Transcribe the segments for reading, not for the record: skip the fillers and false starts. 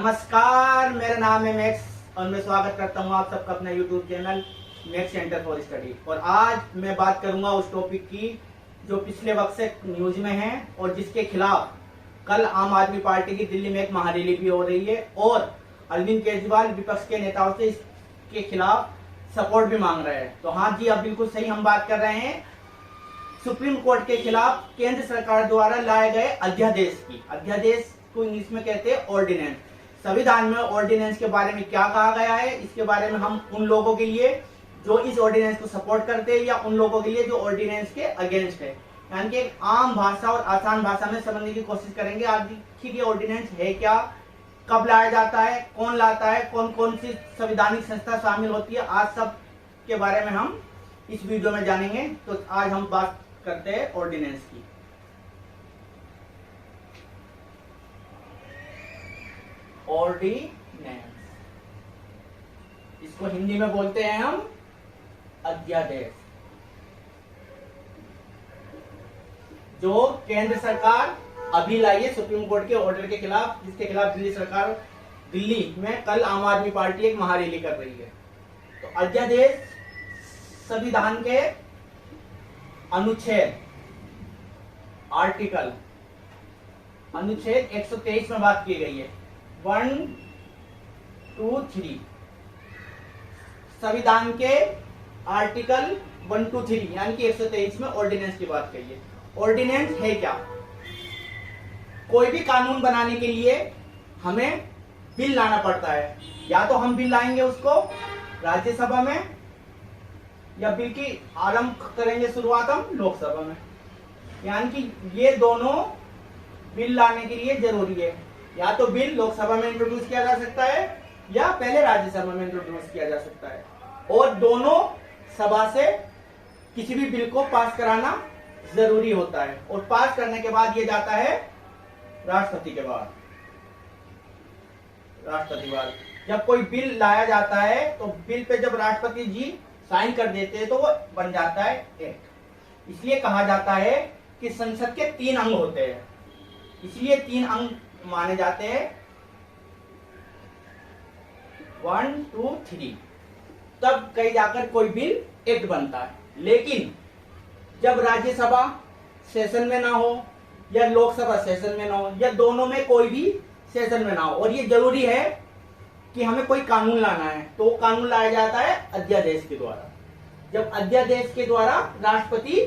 नमस्कार, मेरा नाम है मैक्स और मैं स्वागत करता हूं आप सबका अपना YouTube channel max centre for study. और आज मैं बात करूंगा उस टॉपिक की जो पिछले वक्त से न्यूज में है और जिसके खिलाफ कल आम आदमी पार्टी की दिल्ली में एक महारैली भी हो रही है और अरविंद केजरीवाल विपक्ष के नेताओं से इसके खिलाफ सपोर्ट भी मांग रहे हैं। तो हाँ जी, अब बिल्कुल सही हम बात कर रहे हैं सुप्रीम कोर्ट के खिलाफ केंद्र सरकार द्वारा लाए गए अध्यादेश की। अध्यादेश को इंग्लिश में कहते हैं ऑर्डिनेंस। संविधान में ऑर्डिनेंस के बारे में क्या कहा गया है, इसके बारे में हम उन लोगों के लिए जो इस ऑर्डिनेंस को सपोर्ट करते हैं या उन लोगों के लिए जो ऑर्डिनेंस के अगेंस्ट है, यानी कि एक आम भाषा और आसान भाषा में समझने की कोशिश करेंगे। आखिर ये ऑर्डिनेंस है क्या, कब लाया जाता है, कौन लाता है, कौन कौन सी संवैधानिक संस्था शामिल होती है, आज सब के बारे में हम इस वीडियो में जानेंगे। तो आज हम बात करते हैं ऑर्डिनेंस की। ऑर्डिनेंस, इसको हिंदी में बोलते हैं हम अध्यादेश, जो केंद्र सरकार अभी लाई है सुप्रीम कोर्ट के ऑर्डर के खिलाफ, जिसके खिलाफ दिल्ली में कल आम आदमी पार्टी एक महारैली कर रही है। तो अध्यादेश संविधान के अनुच्छेद अनुच्छेद 123 में बात की गई है। 1, 2, 3 संविधान के आर्टिकल 1, 2, 3 यानी कि 123 में ऑर्डिनेंस की बात कही है। ऑर्डिनेंस है क्या? कोई भी कानून बनाने के लिए हमें बिल लाना पड़ता है। या तो हम बिल लाएंगे उसको राज्यसभा में या बिल की आरंभ करेंगे शुरुआत हम लोकसभा में। यानी कि ये दोनों बिल लाने के लिए जरूरी है। या तो बिल लोकसभा में इंट्रोड्यूस किया जा सकता है या पहले राज्यसभा में इंट्रोड्यूस किया जा सकता है, और दोनों सभा से किसी भी बिल को पास कराना जरूरी होता है। और पास करने के बाद ये जाता है राष्ट्रपति के बाद। जब कोई बिल लाया जाता है तो बिल पे जब राष्ट्रपति जी साइन कर देते हैं तो वो बन जाता है एक्ट। इसलिए कहा जाता है कि संसद के 3 अंग होते हैं, इसलिए 3 अंग माने जाते हैं 1, 2, 3, तब कहीं जाकर कोई बिल एक्ट बनता है। लेकिन जब राज्यसभा सेशन में ना हो या लोकसभा सेशन में ना हो या दोनों में कोई भी सेशन में ना हो और ये जरूरी है कि हमें कोई कानून लाना है, तो वो कानून लाया जाता है अध्यादेश के द्वारा। जब अध्यादेश के द्वारा राष्ट्रपति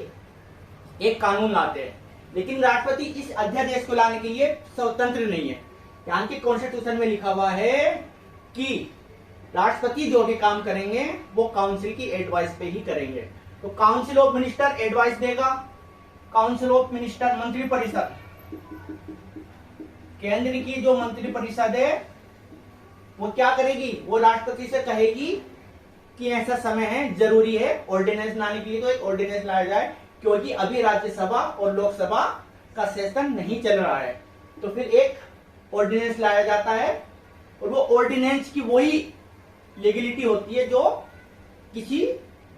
एक कानून लाते हैं, लेकिन राष्ट्रपति इस अध्यादेश को लाने के लिए स्वतंत्र नहीं है। यानी कि कॉन्स्टिट्यूशन में लिखा हुआ है कि राष्ट्रपति जो भी काम करेंगे वो काउंसिल की एडवाइस पे ही करेंगे। तो काउंसिल ऑफ मिनिस्टर एडवाइस देगा। काउंसिल ऑफ मिनिस्टर मंत्रिपरिषद, केंद्र की जो मंत्रिपरिषद है वो क्या करेगी, वो राष्ट्रपति से कहेगी कि ऐसा समय है, जरूरी है ऑर्डिनेंस लाने के लिए, तो एक ऑर्डिनेंस लाया जाए, क्योंकि अभी राज्यसभा और लोकसभा का सेशन नहीं चल रहा है। तो फिर एक ऑर्डिनेंस लाया जाता है और वो ऑर्डिनेंस की वही लीगलिटी होती है जो किसी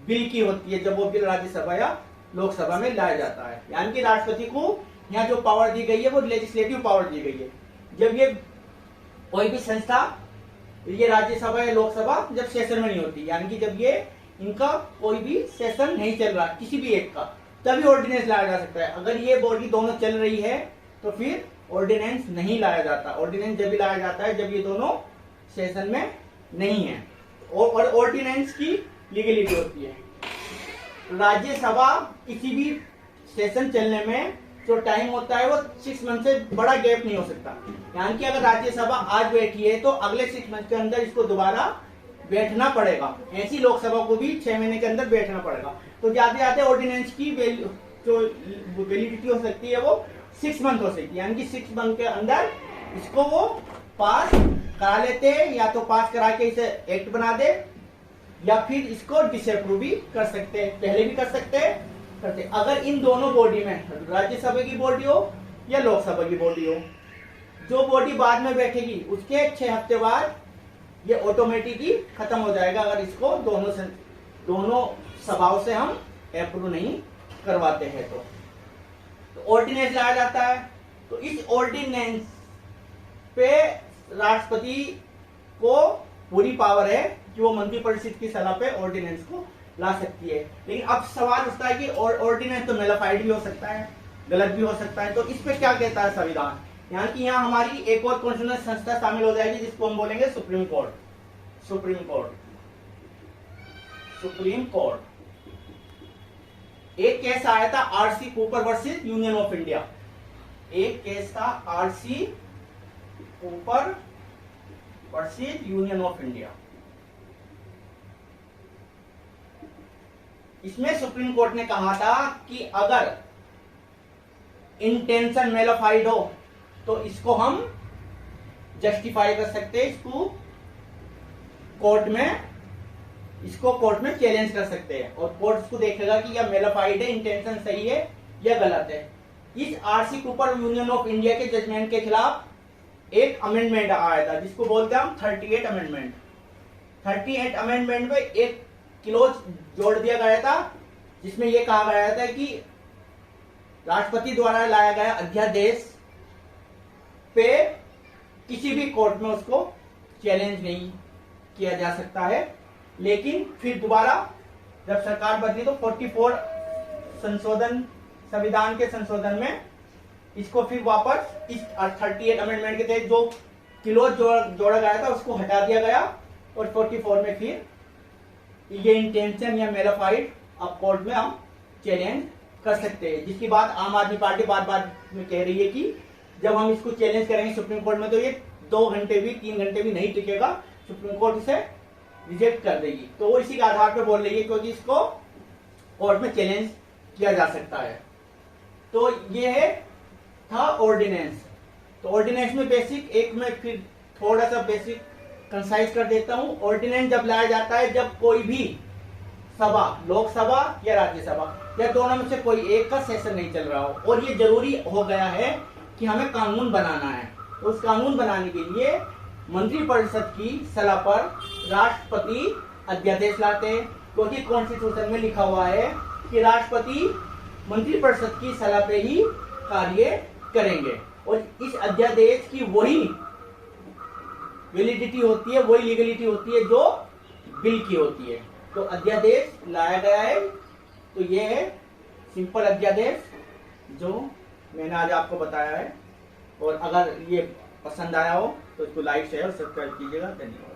बिल की होती है जब वो बिल राज्यसभा या लोकसभा में लाया जाता है। यानी कि राष्ट्रपति को यहाँ जो पावर दी गई है वो लेजिस्लेटिव पावर दी गई है। जब ये कोई भी संस्था, ये राज्यसभा या लोकसभा जब सेशन में नहीं होती, यानी कि जब ये इनका कोई भी सेशन नहीं चल रहा किसी भी एक का, तभी ऑर्डिनेंस लाया जा सकता है। अगर ये बॉडी दोनों चल रही है तो फिर ऑर्डिनेंस नहीं लाया जाता। ऑर्डिनेंस जब भी लाया जाता है जब ये दोनों सेशन में नहीं है। और ऑर्डिनेंस की लीगलिटी होती है। राज्यसभा किसी भी सेशन चलने में जो टाइम होता है वो 6 मंथ से बड़ा गैप नहीं हो सकता। यानी कि अगर राज्यसभा आज बैठी है तो अगले 6 मंथ के अंदर इसको दोबारा बैठना पड़ेगा। ऐसी लोकसभा को भी 6 महीने के अंदर बैठना पड़ेगा। तो जाते जाते ऑर्डिनेंस की जो वैलिडिटी हो सकती है वो 6 मंथ हो सकती है। यानी कि 6 मंथ के अंदर इसको वो पास करा लेते हैं, या तो पास करा के इसे एक्ट बना दे या फिर इसको डिसअप्रूव भी कर सकते हैं, पहले भी कर सकते हैं करते। अगर इन दोनों बॉडी में राज्यसभा की बॉडी हो या लोकसभा की बॉडी हो, जो बॉडी बाद में बैठेगी उसके 6 हफ्ते बाद ये ऑटोमेटिकली खत्म हो जाएगा, अगर इसको दोनों सभाओं से हम अप्रूव नहीं करवाते हैं तो ऑर्डिनेंस लाया जाता है। तो इस ऑर्डिनेंस पे राष्ट्रपति को पूरी पावर है कि वो मंत्रिपरिषद की सलाह पे ऑर्डिनेंस को ला सकती है। लेकिन अब सवाल उठता है कि ऑर्डिनेंस तो नलिफाइड भी हो सकता है, गलत भी हो सकता है, तो इस पे क्या कहता है संविधान। यहाँ की यहाँ हमारी एक और कॉन्स्टिट्यूशनल संस्था शामिल हो जाएगी जिसको हम बोलेंगे supreme court. Supreme court, supreme court. एक केस आया था RC Cooper versus union of India. एक केस था RC Cooper versus union of India. इसमें सुप्रीम कोर्ट ने कहा था कि अगर इंटेंशन मेलाफाइड हो तो इसको हम जस्टिफाई कर सकते हैं, इसको कोर्ट में चैलेंज कर सकते हैं और कोर्ट इसको देखेगा कि यह मेलाफाइड है, इंटेंशन सही है या गलत है। इस RC Cooper union of India के जजमेंट के खिलाफ एक अमेंडमेंट आया था जिसको बोलते हैं हम 38 अमेंडमेंट। 38 अमेंडमेंट में एक क्लोज जोड़ दिया गया था जिसमें यह कहा गया था कि राष्ट्रपति द्वारा लाया गया अध्यादेश पे किसी भी कोर्ट में उसको चैलेंज नहीं किया जा सकता है। लेकिन फिर दोबारा जब सरकार बदली तो 44 संशोधन, संविधान के संशोधन में इसको फिर वापस इस 38 अमेंडमेंट के तहत जो क्लोज जोड़ा गया था उसको हटा दिया गया और 44 में फिर ये इंटेंशन या मेलाफाइड अब कोर्ट में हम चैलेंज कर सकते हैं, जिसकी बात आम आदमी पार्टी बार बार में कह रही है कि जब हम इसको चैलेंज करेंगे सुप्रीम कोर्ट में तो ये 2 घंटे भी 3 घंटे भी नहीं टिकेगा, सुप्रीम कोर्ट इसे रिजेक्ट कर देगी। तो वो इसी के आधार पर बोल रही है क्योंकि इसको कोर्ट में चैलेंज किया जा सकता है। तो ये था ऑर्डिनेंस। तो ऑर्डिनेंस में बेसिक एक में फिर थोड़ा सा बेसिक कंसाइज कर देता हूं। ऑर्डिनेंस जब लाया जाता है जब कोई भी सभा, लोकसभा या राज्यसभा या दोनों में से कोई एक का सेशन नहीं चल रहा हो और ये जरूरी हो गया है कि हमें कानून बनाना है। तो उस कानून बनाने के लिए मंत्रिपरिषद की सलाह पर राष्ट्रपति अध्यादेश लाते हैं, क्योंकि कॉन्स्टिट्यूशन में लिखा हुआ है कि राष्ट्रपति मंत्रिपरिषद की सलाह पे ही कार्य करेंगे और इस अध्यादेश की वही वैलिडिटी होती है, वही लीगलिटी होती है जो बिल की होती है। तो अध्यादेश लाया गया है, तो ये है सिंपल अध्यादेश जो मैंने आज आपको बताया है। और अगर ये पसंद आया हो तो इसको लाइक शेयर और सब्सक्राइब कीजिएगा। धन्यवाद।